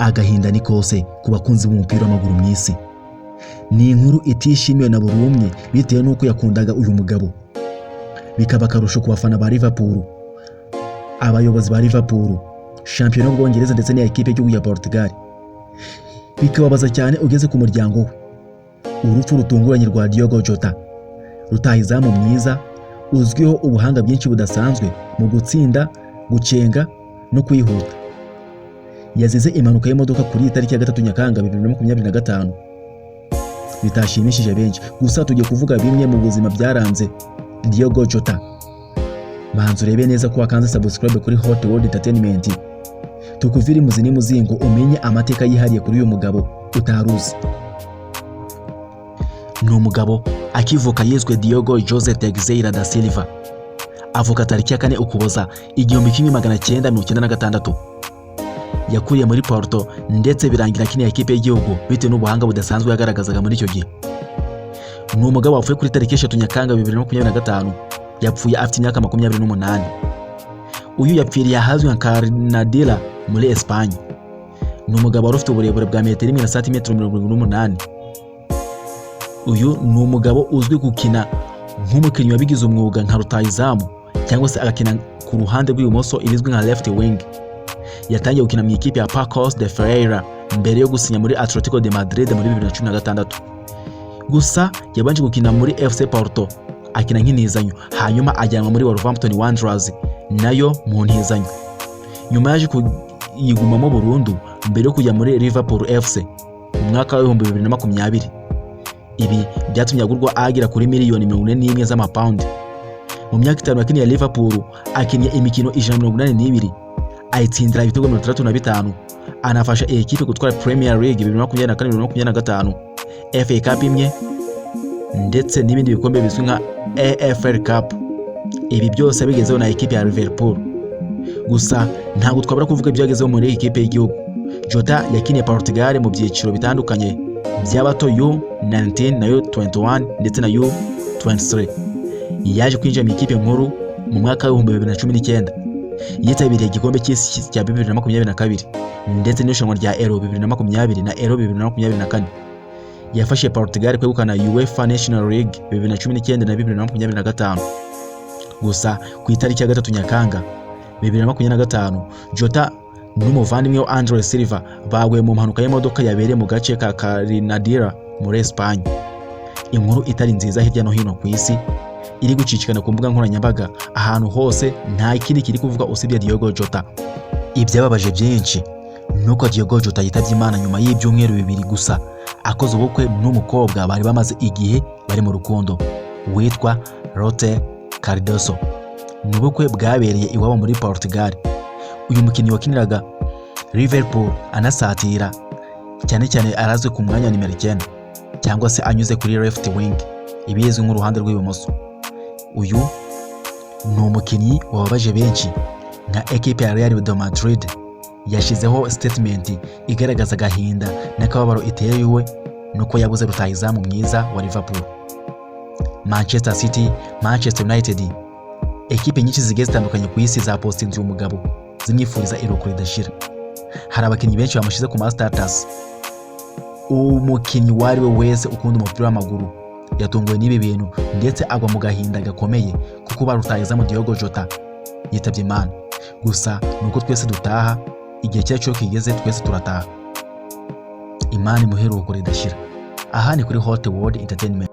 agahinda ni kose ku bakunzi b'umupira w'amaguru mu isi. Ni inkuru itishimiwe na buri umwe bitewe n'uko yakundaga uyu mugabo, bikaba akarusho ku bafana ba Liverpool, abayobozi ba Liverpool, shampiyona y'Ubwongereza ndetse n'iya ekipe y'igihugu ya Portugal. Bikababaza cyane ugeze ku muryango we, urupfu rutunguranye rwa Diogo Jota, rutahizamu mwiza uzwiho ubuhanga bwinshi budasanzwe mu gutsinda, gucenga no kwihuta. Yazize impanuka y'imodoka kuri tariki ya 3 Nyakanga 2025. Bitashimishije benshi, gusa tugiye kuvuga bimwe mu buzima byaranze Diogo Jota. Banza urebe neza ko wakanze subscribe kuri Hot World Entertainment, tukuvira muzi n'umuzingo umenye amateka yihariye kuri uyu mugabo utaruzi. Ni umugabo akivuka yizwe Diogo José Teixeira da Silva, avuka tariki ya 4 Ukuboza 1996. Yakuriye muri Porto ndetse birangira akiniye ekipe y'igihugu bitewe n'ubuhanga budasanzwe yagaragazaga muri icyo gihe. Ni umugabo wapfuye kuri tariki 3 Nyakanga 2025, yapfuye afite imyaka 28. Uyu yapfiriye ahazwi nka Carnadilla muri Espagne. Ni umugabo wari ufite uburebure bwa metero 1 na santimetero 78. Uyu ni umugabo uzwi gukina nk'umukinnyi wabigize umwuga nka rutahizamu cyangwa se agakina ku ruhande rw'ibumoso ibizwi nka left wing. Yatangiye gukina mu ikipe ya Pacos de Ferreira mbere yo gusinya muri Atletico de Madrid muri 2016. Gusa yabanje gukina muri FC Porto akina nk'intizanyo, hanyuma ajyanwa muri Wolverhampton Wanderers nayo mu ntizanyo. Nyuma yaje kuyigumamo burundu mbere yo kujya muri Liverpool FC mu mwaka wa 2020. Ibi byatumye agurwa agera kuri miliyoni 41 z'amapaundi. Mu myaka 5 yakiniye Liverpool akinnye imikino 182, ayitsindira ibitego 35, anafasha ekipe gutwara Premier League 2024-2025, FA Cup imwe ndetse n'ibindi bikombe bizwi nka AFL Cup. Ibi byose bigezeho na ekipe ya Liverpool. Gusa ntabwo twabura kuvuga ibyagezeho muri ekipe y'igihugu. Jota yakiniye Portugal mu byiciro bitandukanye by'abato U19 na U21 ndetse na U23. Yaje kwinjira mu ikipe nkuru mu mwaka wa 2019. Yitabiriye igikombe cy'isi cya 2022 ndetse n'irushanwa rya Euro 2020 na Euro 2024. Yafashe Portugal kwegukana UEFA National League 2019 na 2025. Gusa ku itariki ya 3 Nyakanga 2025, Jota n'umuvandimwe wa Andre Silva baguye mu mpanuka y'imodoka yabereye mu gace ka Carnadilla muri Espagne. Inkuru itari nziza hirya no hino ku isi iri gucicikana ku mbuga nkoranyambaga ahantu hose, nta ikindi kiri kuvuga usibye Diogo Jota. Ibyababaje byinshi nuko Diogo Jota yitabye Imana nyuma y'ibyumweru 2 gusa akoze ubukwe n'umukobwa bari bamaze igihe bari mu rukundo witwa Lotte Cardoso. Ni ubukwe bwabereye iwabo muri Portugal. Uyu mukinnyi wakiniraga Liverpool anasatira cyane cyane arazwe ku mwanya wa nimero 9 cyangwa se anyuze kuri left wing ibizwi nk'uruhande rw'ibumoso. Uyu ni umukinnyi wababaje benshi nka ekipe ya Real de Madrid. Yashizeho statement igaragaza agahinda n'akababaro itewe nuko yabuze rutahizamu mwiza wa Liverpool. Manchester City, Manchester United, ekipe nyinshi zigiye zitandukanye ku isi zapostinze uyu mugabo zimwifuriza iruhuko ridashira. Hari abakinnyi benshi bamushize ku ma status. Umukinnyi wari we wese ukunda umupira w'amaguru yatunguwe n'ibi bintu ndetse agwa mu gahinda gakomeye kuko barutahizamu Diogo Jota yitabye Imana. Gusa nuko twese dutaha, igihe cyacu kigeze twese turataha. Imana imuhe iruhuko ridashira. Aha ni kuri Hot World Entertainment.